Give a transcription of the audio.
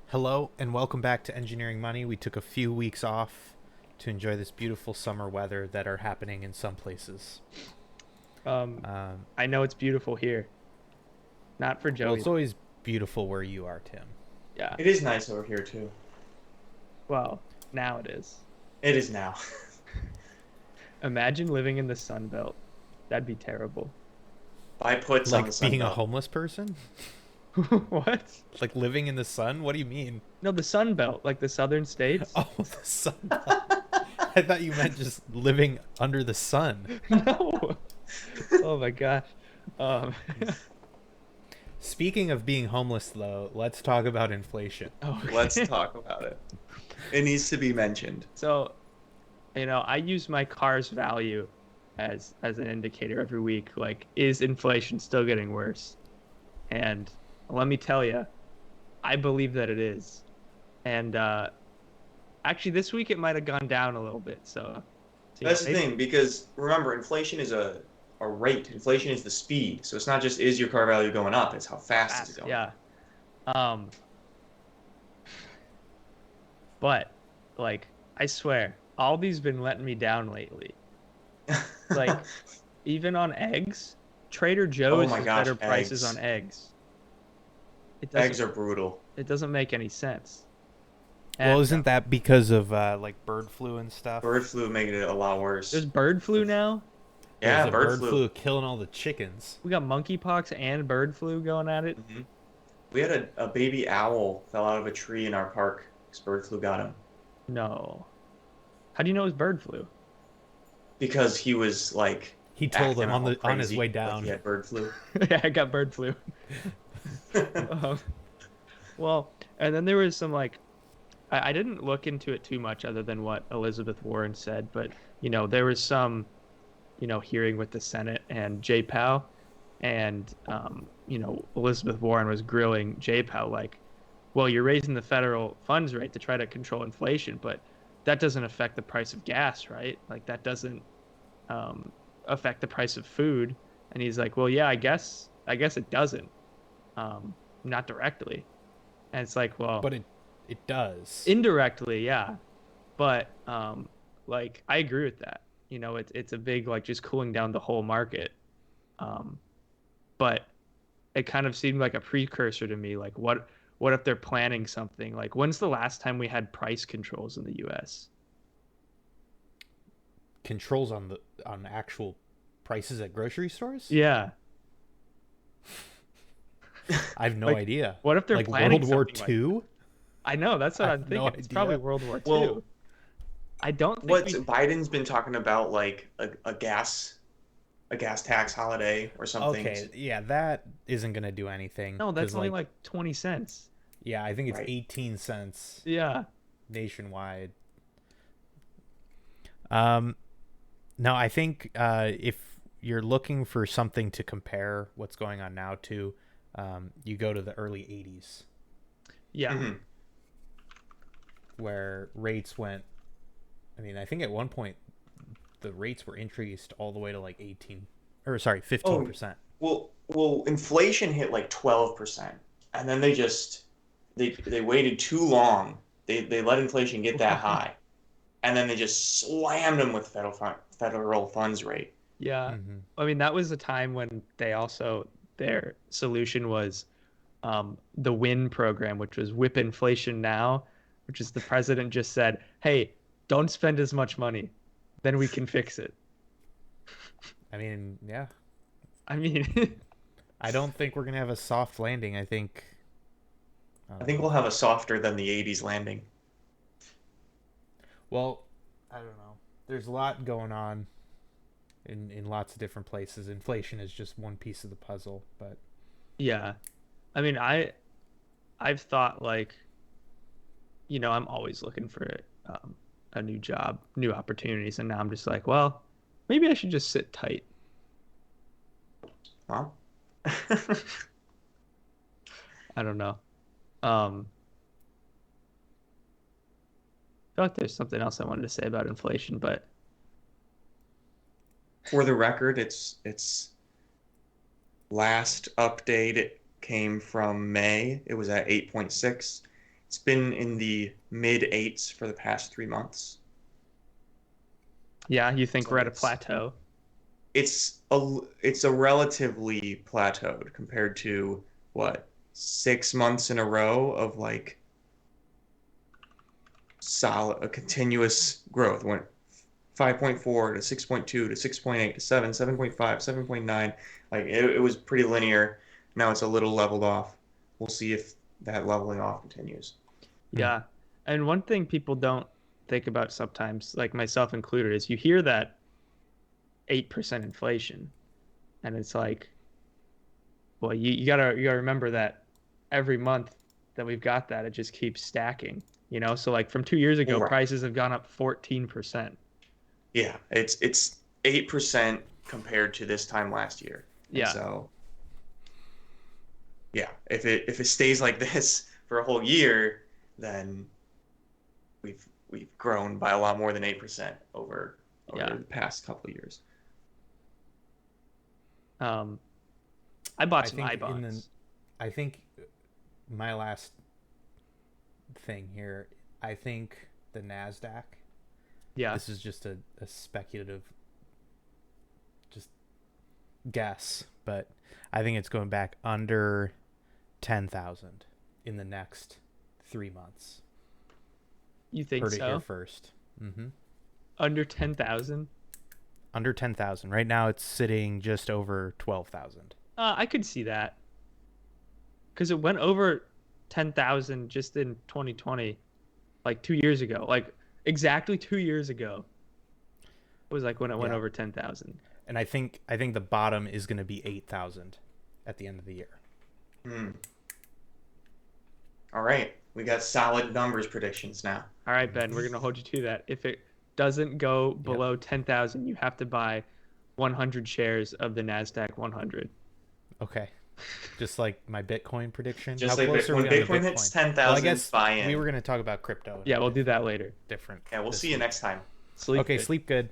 Hello and welcome back to Engineering Money. We took a few weeks off to enjoy this beautiful summer weather that are happening in some places. Um, Um, I know it's beautiful here. Not for well, Joey it's though. always beautiful where you are, Tim. Yeah. It is nice over here too. Well, now it is. It is now. Imagine living in the Sun Belt. That'd be terrible. Buy puts on the Like Sun being a Belt. homeless person? What? Like living in the sun? What do you mean? No, the Sun Belt, like the southern states. Oh, the sun. I thought you meant just living under the sun. No. Oh my gosh. Um, Speaking of being homeless, though, let's talk about inflation. Let's okay. talk about it. It needs to be mentioned. So, I use my car's value as an indicator every week. Like, is inflation still getting worse? And let me tell you, I believe that it is. And actually, this week it might have gone down a little bit. So That's the maybe thing, because remember, inflation is a rate. Inflation is the speed. So it's not just is your car value going up, it's how fast it's fast, going. yeah. Um, but like I swear, Aldi's been letting me down lately. Like even on eggs, Trader Oh Joe's my has gosh, better prices on eggs. eggs. It Eggs doesn't are brutal. it doesn't make any sense. Well, And isn't that because of like bird flu and stuff? Bird flu making it a lot there's worse. bird flu now. There's Yeah, a bird bird flu. flu killing all the chickens. We got monkeypox and bird flu going at it. hmm We had a baby owl fell out of a tree in our park because bird flu got him. No. How do you know it's bird flu? Because he was like He told acting them all on his way crazy, like he down. had bird flu. Yeah, I got bird flu. Um, well, and then there was some like I didn't look into it too much other than what Elizabeth Warren said, but there was some hearing with the Senate and Jay Powell, and Elizabeth Warren was grilling Jay Powell like, well, you're raising the federal funds rate to try to control inflation, but that doesn't affect the price of gas, right? Like that doesn't um, affect the price of food. And he's like, well, yeah, I guess it doesn't, not directly. And it's like, well, But it does. indirectly, yeah, but like I agree with that. It's a big like just cooling down the whole market. Um, but it kind of seemed like a precursor to me. Like, what if they're planning something? Like, when's the last time we had price controls in the U.S.? Controls on actual prices at grocery stores? Yeah, I have no like, idea. what if they're Like planning World War something like that? II? I know that's I what I'm have no thinking. It's probably idea. World War Well, II. I don't think what we. Biden's been talking about, like a gas tax holiday or something. Okay, yeah, that isn't gonna do anything No, because that's only like 20 cents. yeah, I think it's Right. 18 cents Yeah. nationwide. Um, no, I think if you're looking for something to compare what's going on now to, you go to the early 80s Yeah. hmm where rates went. I mean, I think at one point the rates were increased all the way to like 18 or sorry, Oh, 15%. well, inflation hit like 12%, and then they waited too long. They let inflation get that high, and then they just slammed them with federal funds rate. Yeah. Mm-hmm. I mean, that was a time when their solution was the WIN program, which was whip inflation now, which is the president just said, hey, don't spend as much money, then we can fix it. I mean, yeah, I mean, I don't think we're gonna have a soft landing. I think, I think um, we'll have a softer than the 80s landing. well, I don't know. There's a lot going on in lots of different places. Inflation is just one piece of the puzzle, but yeah. I mean, I've thought like, I'm always looking for a new job, new opportunities, and now I'm just like, well, maybe I should just sit tight. Well, I don't know. Um, I feel like there's something else I wanted to say about inflation, but for the record, it's last update it came from May. It was at 8.6. It's been in the mid 8s for the past 3 months. Yeah, you think So we're at a it's- plateau? It's a relatively plateaued compared to what 6 months in a row of like solid, a continuous growth. Went 5.4 to 6.2 to 6.8 to 7, 7.5, 7.9. Like it was pretty linear. Now it's a little leveled off. We'll see if that leveling off continues. Yeah. And one thing people don't think about sometimes, like myself included, is you hear that 8% inflation, and it's like, well, you gotta remember that every month that we've got that, it just keeps stacking. So like from 2 years ago, Right. prices have gone up 14%. Yeah, it's 8% compared to this time last year. And Yeah. so yeah, if it stays like this for a whole year, then we've grown by a lot more than 8% over Yeah. the past couple of years. I bought I some think iBonds. I think my last thing here, I think the NASDAQ, Yeah. this is just a speculative just guess, but I think it's going back under 10,000 in the next 3 months. You think Heard it here so? first. Mm-hmm. Under 10,000? Under 10,000. Right now it's sitting just over 12,000. I could see that. Because it went over 10,000 just in 2020, like 2 years ago. Like exactly 2 years ago. It was like when it went Yeah. over 10,000. And I think the bottom is going to be 8,000 at the end of the year. All right, we got solid numbers predictions now. All right, Ben, we're going to hold you to that. If it doesn't go below 10,000, you have to buy 100 shares of the NASDAQ 100. Okay. Just like my Bitcoin prediction. Just How like close are when we on to Bitcoin hits Bitcoin? 10,000, Well, I guess buy in. we were going to talk about crypto. Yeah, we'll do that later. Different. Yeah, we'll this see you week. next time. Sleep Okay, good. sleep good.